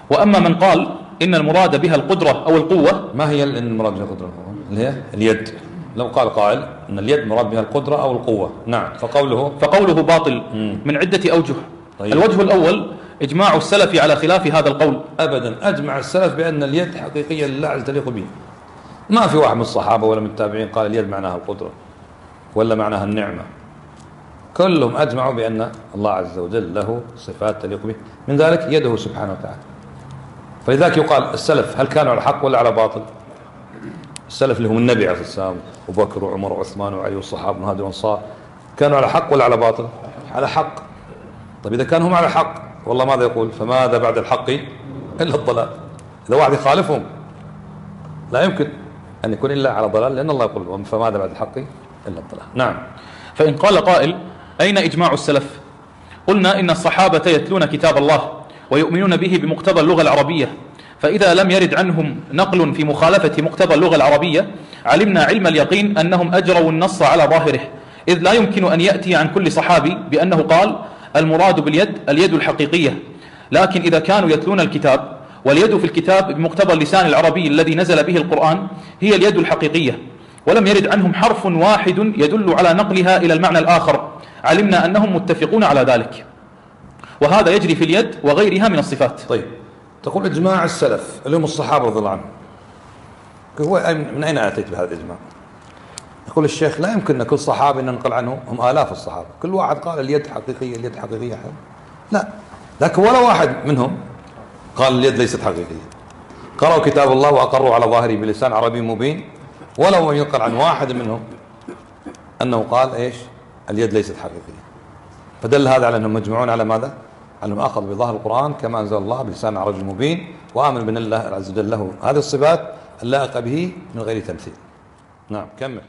وأما من قال إن المراد بها القدرة أو القوة. ما هي المراد بها القدرة اللي هي اليد؟ لو قال قائل أن اليد مراد بها القدرة أو القوة، نعم، فقوله باطل من عدة أوجه. طيب. الوجه الأول إجماع السلف على خلاف هذا القول. أبدا، أجمع السلف بأن اليد حقيقية لله عز تليق به. ما في واحد من الصحابة ولا من التابعين قال اليد معناها القدرة ولا معناها النعمة. كلهم أجمعوا بأن الله عز وجل له صفات تليق به، من ذلك يده سبحانه وتعالى. فلذلك يقال السلف هل كانوا على حق ولا على باطل؟ السلف اللي هم النبي عليه الصلاة والسلام أبو بكر وعمر وعثمان وعلي والصحابة من هذه الأنصار، كانوا على حق ولا على باطل؟ على حق. طيب إذا كانوا هم على حق، والله ماذا يقول؟ فماذا بعد الحق إلا الضلال. إذا واحد يخالفهم لا يمكن أن يكون إلا على ضلال، لأن الله يقول فماذا بعد الحق إلا الضلال. نعم. فإن قال قائل أين إجماع السلف؟ قلنا إن الصحابة يتلون كتاب الله ويؤمنون به بمقتضى اللغة العربية، فإذا لم يرد عنهم نقل في مخالفة مقتضى اللغة العربية علمنا علم اليقين أنهم أجروا النص على ظاهره، إذ لا يمكن أن يأتي عن كل صحابي بأنه قال المراد باليد اليد الحقيقية. لكن إذا كانوا يتلون الكتاب واليد في الكتاب بمقتضى اللسان العربي الذي نزل به القرآن هي اليد الحقيقية، ولم يرد عنهم حرف واحد يدل على نقلها إلى المعنى الآخر، علمنا أنهم متفقون على ذلك، وهذا يجري في اليد وغيرها من الصفات. طيب، تقول إجماع السلف اللي هم الصحابة رضي الله عنهم، هو من أين أتيت بهذا الإجماع؟ يقول الشيخ لا يمكن أن كل صحابي ننقل عنه، هم آلاف الصحابة كل واحد قال اليد حقيقية اليد حقيقية. لا، لكن ولا واحد منهم قال اليد ليست حقيقية. قرأوا كتاب الله وأقروا على ظاهره بلسان عربي مبين، ولو لم ينقل عن واحد منهم أنه قال إيش؟ اليد ليست حقيقية. فدل هذا على أنهم مجمعون على ماذا؟ على أنهم أخذوا بظاهر القرآن كما أنزل الله بلسان عربي مبين، وآمن بأن الله عز وجل له هذه الصفات اللائقة به من غير تمثيل. نعم، كمل.